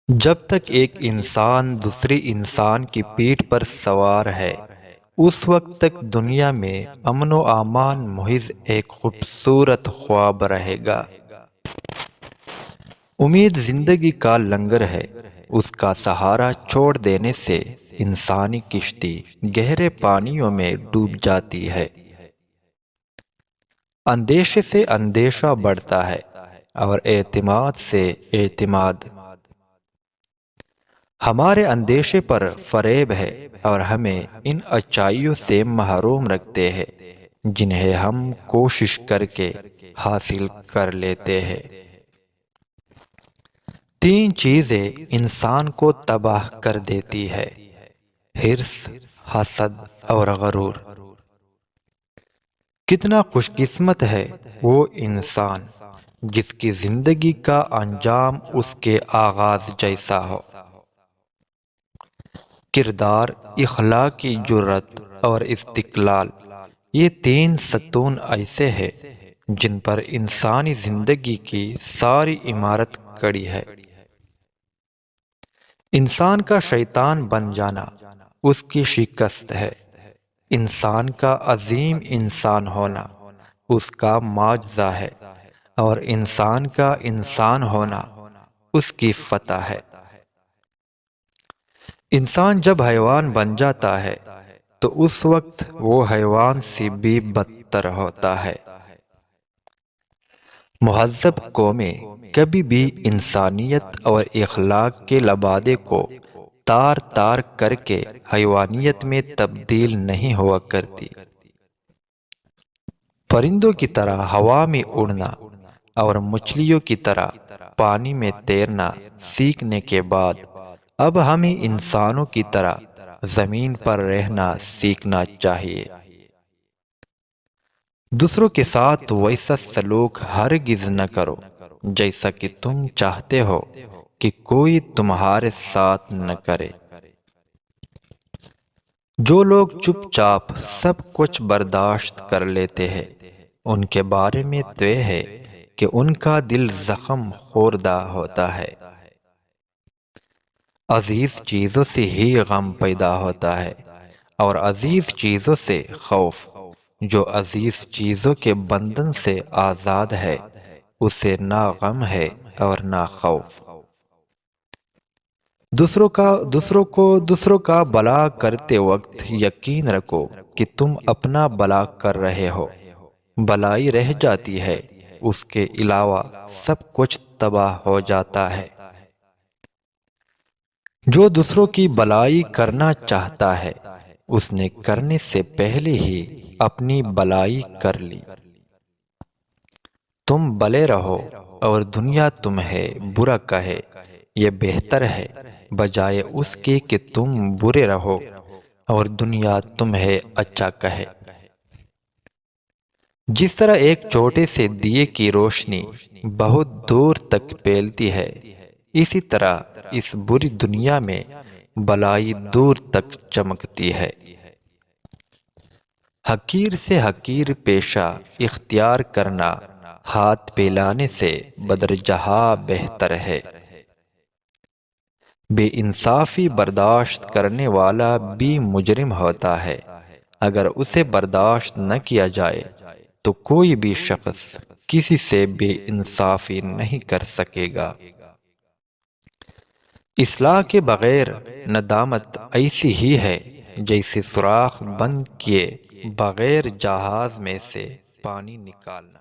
جب تک ایک انسان دوسری انسان کی پیٹھ پر سوار ہے اس وقت تک دنیا میں امن و امان محض ایک خوبصورت خواب رہے گا۔ امید زندگی کا لنگر ہے، اس کا سہارا چھوڑ دینے سے انسانی کشتی گہرے پانیوں میں ڈوب جاتی ہے۔ اندیشے سے اندیشہ بڑھتا ہے اور اعتماد سے اعتماد۔ ہمارے اندیشے پر فریب ہے اور ہمیں ان اچائیوں سے محروم رکھتے ہیں جنہیں ہم کوشش کر کے حاصل کر لیتے ہیں۔ تین چیزیں انسان کو تباہ کر دیتی ہے: حرص، حسد اور غرور۔ کتنا خوش قسمت ہے وہ انسان جس کی زندگی کا انجام اس کے آغاز جیسا ہو۔ کردار، اخلاقی جرات اور استقلال، یہ تین ستون ایسے ہیں جن پر انسانی زندگی کی ساری عمارت کھڑی ہے۔ انسان کا شیطان بن جانا اس کی شکست ہے، انسان کا عظیم انسان ہونا اس کا معجزہ ہے، اور انسان کا انسان ہونا اس کی فتح ہے۔ انسان جب حیوان بن جاتا ہے تو اس وقت وہ حیوان سے بھی بدتر ہوتا ہے۔ مہذب قومیں کبھی بھی انسانیت اور اخلاق کے لبادے کو تار تار کر کے حیوانیت میں تبدیل نہیں ہوا کرتی۔ پرندوں کی طرح ہوا میں اڑنا اور مچھلیوں کی طرح پانی میں تیرنا سیکھنے کے بعد اب ہمیں انسانوں کی طرح زمین پر رہنا سیکھنا چاہیے۔ دوسروں کے ساتھ ویسا سلوک ہرگز نہ کرو جیسا کہ تم چاہتے ہو کہ کوئی تمہارے ساتھ نہ کرے۔ جو لوگ چپ چاپ سب کچھ برداشت کر لیتے ہیں ان کے بارے میں طے ہے کہ ان کا دل زخم خوردہ ہوتا ہے۔ عزیز چیزوں سے ہی غم پیدا ہوتا ہے اور عزیز چیزوں سے خوف۔ جو عزیز چیزوں کے بندھن سے آزاد ہے اسے نہ غم ہے اور نہ خوف۔ دوسروں کا بھلا کرتے وقت یقین رکھو کہ تم اپنا بھلا کر رہے ہو۔ بھلائی رہ جاتی ہے، اس کے علاوہ سب کچھ تباہ ہو جاتا ہے۔ جو دوسروں کی بھلائی کرنا چاہتا ہے اس نے کرنے سے پہلے ہی اپنی بھلائی کر لی۔ تم بھلے رہو اور دنیا تمہیں برا کہے، یہ بہتر ہے بجائے اس کے کہ تم برے رہو اور دنیا تمہیں اچھا کہے۔ جس طرح ایک چھوٹے سے دیے کی روشنی بہت دور تک پھیلتی ہے، اسی طرح اس بری دنیا میں بھلائی دور تک چمکتی ہے۔ حقیر سے حقیر پیشہ اختیار کرنا ہاتھ پھیلانے سے بدرجہ بہتر ہے۔ بے انصافی برداشت کرنے والا بھی مجرم ہوتا ہے، اگر اسے برداشت نہ کیا جائے تو کوئی بھی شخص کسی سے بے انصافی نہیں کر سکے گا۔ اصلاح کے بغیر ندامت ایسی ہی ہے جیسے سوراخ بند کیے بغیر جہاز میں سے پانی نکالنا۔